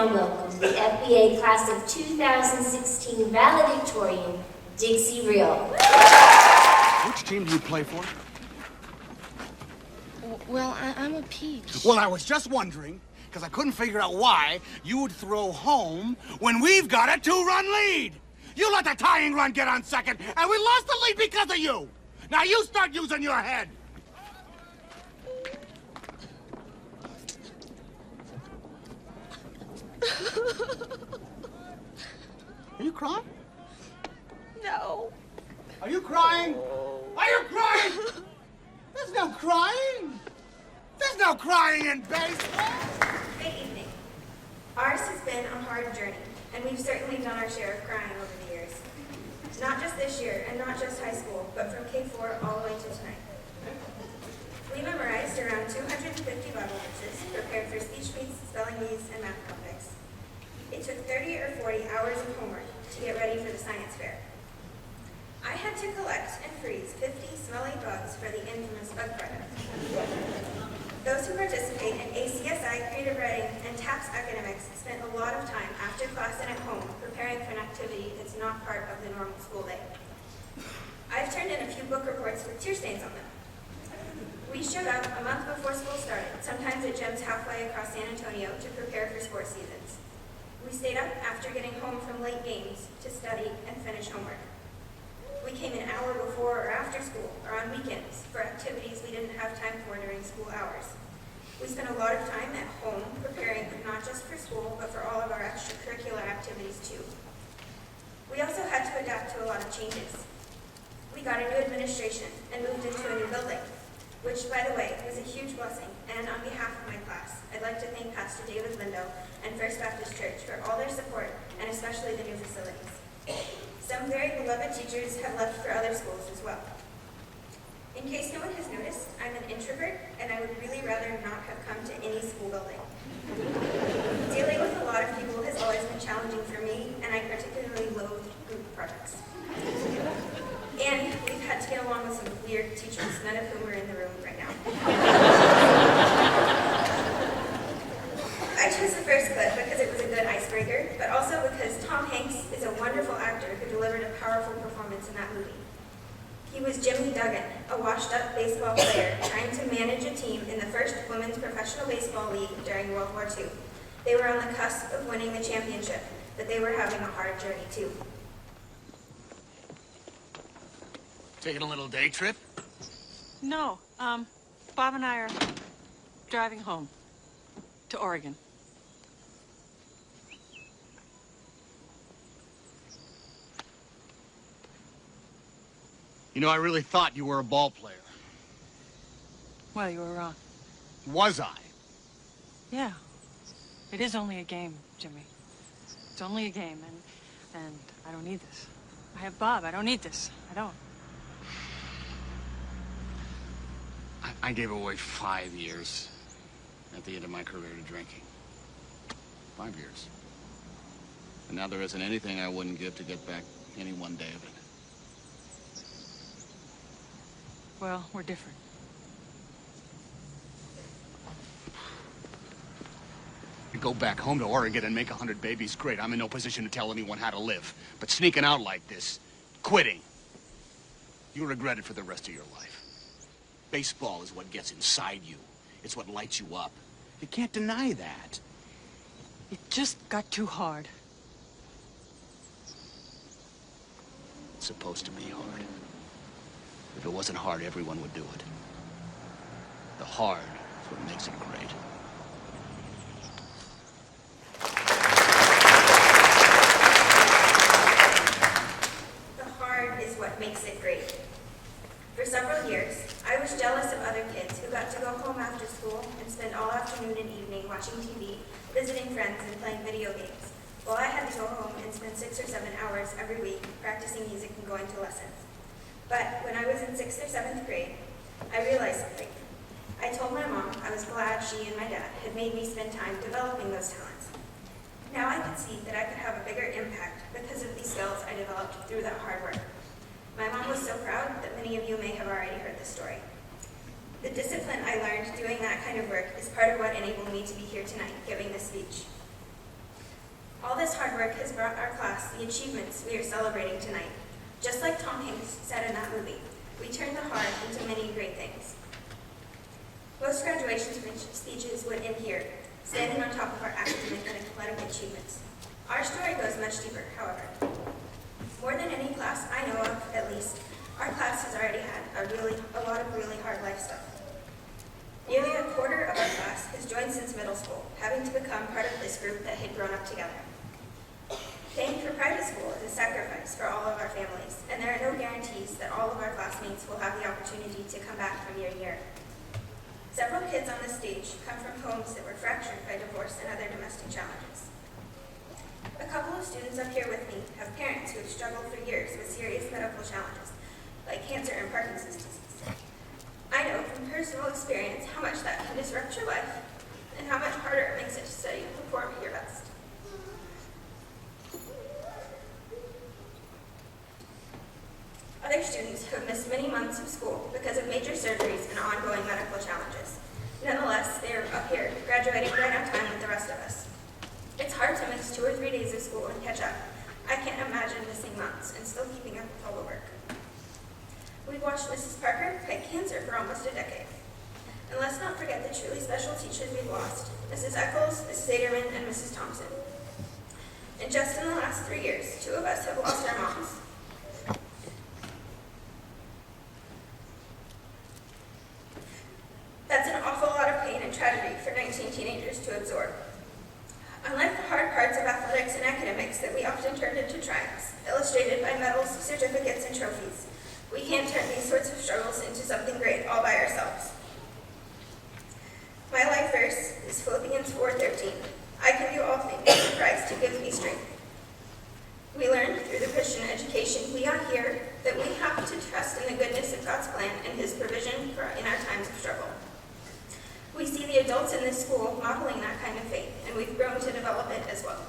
now welcome the FBA class of 2016 Valedictorian, Dixie Real. Which team do you play for? Well, I'm a peach. Well, I was just wondering, because I couldn't figure out why you would throw home when we've got a 2-run lead. You let the tying run get on second, and we lost the lead because of you. Now you start using your head. Are you crying? No. Are you crying? Are you crying? There's no crying. There's no crying in baseball. Good evening. Ours has been a hard journey, and we've certainly done our share of crying over the years. Not just this year, and not just high school, but from K4 all the way to tonight. We memorized around 250 Bible verses, prepared for speech meets, spelling bees, and math topics. It took 30 or 40 hours of homework to get ready for the science fair. I had to collect and freeze 50 smelly bugs for the infamous bug project. Those who participate in ACSI, creative writing, and TAPS academics spent a lot of time after class and at home preparing for an activity that's not part of the normal school day. I've turned in a few book reports with tear stains on them. We showed up a month before school started, sometimes at gyms halfway across San Antonio to prepare for sports seasons. We stayed up after getting home from late games to study and finish homework. We came an hour before or after school or on weekends for activities we didn't have time for during school hours. We spent a lot of time at home preparing not just for school, but for all of our extracurricular activities too. We also had to adapt to a lot of changes. We got a new administration and moved into a new building, which, by the way, was a huge blessing. And on behalf of my class, I'd like to thank Pastor David Lindo and First Baptist Church for all their support, and especially the new facilities. Some very beloved teachers have left for other schools as well. In case no one has noticed, I'm an introvert, and I would really rather not have come to any school building. Dealing with a lot of people has always been challenging for me, and I particularly loathe group projects. And we've had to get along with some weird teachers, none of whom are in the room right now. I chose the first clip because it was a good icebreaker, but also because Tom Hanks is a wonderful actor who delivered a powerful performance in that movie. He was Jimmy Duggan, a washed-up baseball player trying to manage a team in the first women's professional baseball league during World War II. They were on the cusp of winning the championship, but they were having a hard journey too. Taking a little day trip? No, Bob and I are driving home to Oregon. You know, I really thought you were a ball player. Well, you were wrong. Was I? Yeah. It is only a game, Jimmy. It's only a game, and I don't need this. I have Bob. I don't need this. I don't. I gave away 5 years at the end of my career to drinking. 5 years. And now there isn't anything I wouldn't give to get back any one day of it. Well, we're different. To go back home to Oregon and make 100 babies, great. I'm in no position to tell anyone how to live. But sneaking out like this, quitting, you'll regret it for the rest of your life. Baseball is what gets inside you. It's what lights you up. You can't deny that. It just got too hard. It's supposed to be hard. If it wasn't hard, everyone would do it. The hard is what makes it great. The hard is what makes it great. For several years, I was jealous of other kids who got to go home after school and spend all afternoon and evening watching TV, visiting friends, and playing video games, while I had to go home and spend 6 or 7 hours every week practicing music and going to lessons. But when I was in 6th or 7th grade, I realized something. I told my mom I was glad she and my dad had made me spend time developing those talents. Now I could see that I could have a bigger impact because of these skills I developed through that hard work. My mom was so proud that many of you may have already heard this story. The discipline I learned doing that kind of work is part of what enabled me to be here tonight giving this speech. All this hard work has brought our class the achievements we are celebrating tonight. Just like Tom Hanks said in that movie, we turned the hard into many great things. Most graduation speeches would end here, standing on top of our academic and athletic achievements. Our story goes much deeper, however. More than any class I know of, at least, our class has already had a lot of really hard life stuff. Nearly a quarter of our class has joined since middle school, having to become part of this group that had grown up together. Paying for private school is a sacrifice for all of our families, and there are no guarantees that all of our classmates will have the opportunity to come back from year to year. Several kids on this stage come from homes that were fractured by divorce and other domestic challenges. A couple of students up here with me have parents who have struggled for years with serious medical challenges, like cancer and Parkinson's disease. I know from personal experience how much that can disrupt your life, and how much harder it makes it to study and perform at your best. Other students have missed many months of school because of major surgeries and ongoing medical challenges. Nonetheless, they are up here, graduating right on time with the rest of us. It's hard to miss 2 or 3 days of school and catch up. I can't imagine missing months and still keeping up with all the work. We've watched Mrs. Parker fight cancer for almost a decade. And let's not forget the truly special teachers we've lost, Mrs. Eccles, Mrs. Aderman, and Mrs. Thompson. And just in the last 3 years, 2 of us have lost our moms. That's an awful lot of pain and tragedy for 19 teenagers to absorb. Unlike the hard parts of athletics and academics that we often turned into triumphs, illustrated by medals, certificates, and trophies, we can't turn these sorts of struggles into something great all by ourselves. My life verse is Philippians 4:13. I can do all things through Christ who gives me strength. We learned through the Christian education we are here that we have to trust in the goodness of God's plan and His provision in our times of struggle. We see the adults in this school modeling that kind of faith, and we've grown to develop it as well.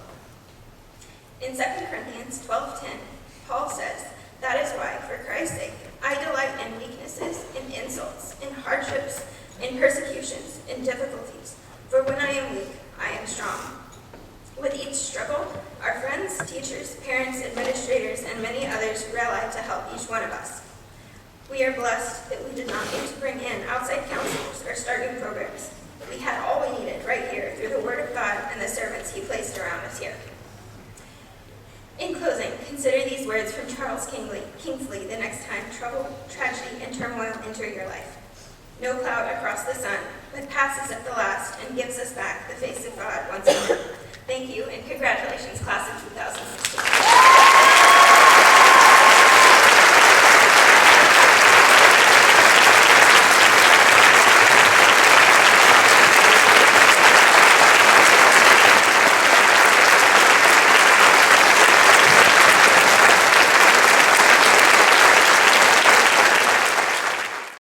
In 2 Corinthians 12:10, Paul says, "That is why, for Christ's sake, I delight in weaknesses, in insults, in hardships, in persecutions, in difficulties. For when I am weak, I am strong." With each struggle, our friends, teachers, parents, administrators, and many others rallied to help each one of us. We are blessed that we did not need to bring in outside counselors or start new programs. We had all we needed right here through the Word of God and the servants He placed around us here. In closing, consider these words from Charles Kingsley the next time trouble, tragedy, and turmoil enter your life. No cloud across the sun, but passes at the last and gives us back the face of God once more.